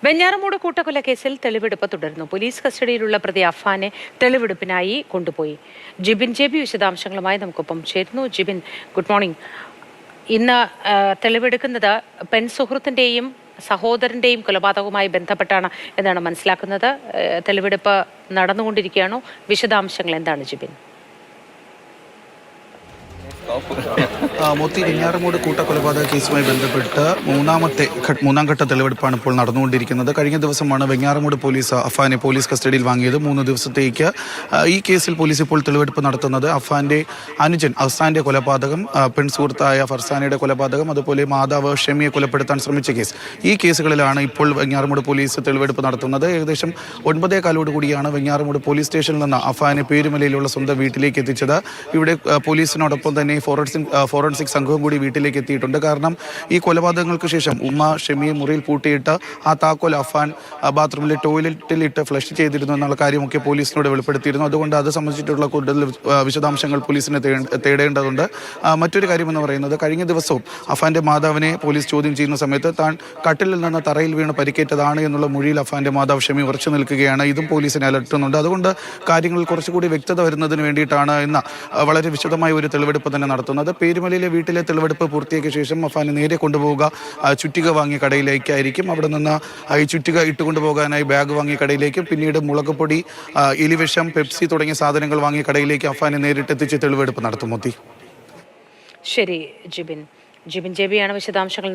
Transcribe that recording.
വെഞ്ഞാറമൂട് കൂട്ടക്കൊലക്കേസിൽ തെളിവെടുപ്പ് തുടരുന്നു. പോലീസ് കസ്റ്റഡിയിലുള്ള പ്രതി അഫാനെ തെളിവെടുപ്പിനായി കൊണ്ടുപോയി. ജിബിൻ ജെ ബി വിശദാംശങ്ങളുമായി നമുക്കൊപ്പം ചേരുന്നു. Jibin, good morning. ഇന്ന് തെളിവെടുക്കുന്നത് പെൺ സുഹൃത്തിന്റെയും സഹോദരന്റെയും കൊലപാതകവുമായി ബന്ധപ്പെട്ടാണ് എന്നാണ് മനസ്സിലാക്കുന്നത്. തെളിവെടുപ്പ് നടന്നുകൊണ്ടിരിക്കുകയാണോ? വിശദാംശങ്ങൾ എന്താണ് ജിബിൻ? മോത്തി വെഞ്ഞാറമൂട് കൂട്ടക്കൊലപാതക കേസുമായി ബന്ധപ്പെട്ട് മൂന്നാം ഘട്ട തെളിവെടുപ്പാണ് ഇപ്പോൾ നടന്നുകൊണ്ടിരിക്കുന്നത്. കഴിഞ്ഞ ദിവസമാണ് വെഞ്ഞാറമൂട് പോലീസ് അഫാനെ പോലീസ് കസ്റ്റഡിയിൽ വാങ്ങിയത്. 3 ദിവസത്തേക്ക് ഈ കേസിൽ പോലീസ് ഇപ്പോൾ തെളിവെടുപ്പ് നടത്തുന്നത് അഫാന്റെ അനുജൻ അഫ്സാന്റെ കൊലപാതകം, പെൺസുഹൃത്തായ ഫർസാനയുടെ കൊലപാതകം, അതുപോലെ മാതാവ് ഷെമിയെ കൊലപ്പെടുത്താൻ ശ്രമിച്ച കേസ്, ഈ കേസുകളിലാണ് ഇപ്പോൾ വെഞ്ഞാറമൂട് പോലീസ് തെളിവെടുപ്പ് നടത്തുന്നത്. ഏകദേശം 9:15 കൂടിയാണ് വെഞ്ഞാറമൂട് പോലീസ് സ്റ്റേഷനിൽ നിന്ന് അഫാനെ പേരുമലയിലുള്ള സ്വന്തം വീട്ടിലേക്ക് എത്തിച്ചത്. ഇവിടെ പോലീസിനോടൊപ്പം തന്നെ ഫോറൻസിക് സംഘവും കൂടി വീട്ടിലേക്ക് എത്തിയിട്ടുണ്ട്. കാരണം ഈ കൊലപാതകങ്ങൾക്ക് ശേഷം ഉമ്മ ഷെമിയെ മുറിയിൽ പൂട്ടിയിട്ട് ആ താക്കോൽ അഫാൻ ബാത്റൂമിലെ ടോയ്ലറ്റിലിട്ട് ഫ്ലഷ് ചെയ്തിരുന്നു എന്നുള്ള കാര്യമൊക്കെ പോലീസിനോട് വെളിപ്പെടുത്തിയിരുന്നു. അതുകൊണ്ട് അത് സംബന്ധിച്ചിട്ടുള്ള കൂടുതൽ വിശദാംശങ്ങൾ പോലീസിനെ തേടേണ്ടതുണ്ട്. മറ്റൊരു കാര്യമെന്ന് പറയുന്നത്, കഴിഞ്ഞ ദിവസവും അഫാന്റെ മാതാവിനെ പോലീസ് ചോദ്യം ചെയ്യുന്ന സമയത്ത് താൻ കട്ടിലിൽ നിന്ന് തറയിൽ വീണ് പരിക്കേറ്റതാണ് എന്നുള്ള മൊഴിയിൽ അഫാന്റെ മാതാവ് ഷെമി ഉറച്ചു നിൽക്കുകയാണ്. ഇതും പോലീസിനെ അലട്ടുന്നുണ്ട്. അതുകൊണ്ട് കാര്യങ്ങളിൽ കുറച്ചുകൂടി വ്യക്തത വരുന്നതിന് വേണ്ടിയിട്ടാണ് ഇന്ന് വളരെ വിശദമായ ഒരു തെളിവെടുപ്പ് തന്നെ നടത്തുന്നത്. പേരുമലയിലെ വീട്ടിലെ തെളിവെടുപ്പ് പൂർത്തിയാക്കിയ ശേഷം അഫാനെ നേരെ കൊണ്ടുപോവുക ചുറ്റിക വാങ്ങിയ കടയിലേക്കായിരിക്കും. അവിടെ നിന്ന് ഈ ചുറ്റിക ഇട്ടുകൊണ്ടുപോകാനായി ബാഗ് വാങ്ങിയ കടയിലേക്കും, പിന്നീട് മുളകുപൊടി, എലിവിഷം, പെപ്സി തുടങ്ങിയ സാധനങ്ങൾ വാങ്ങിയ കടയിലേക്ക് അഫാനെ നേരിട്ടെത്തിച്ച് തെളിവെടുപ്പ് നടത്തും. മോത്തി. ശരി ജിബിൻ ജെ ബിയാണ് വിശദാംശങ്ങൾ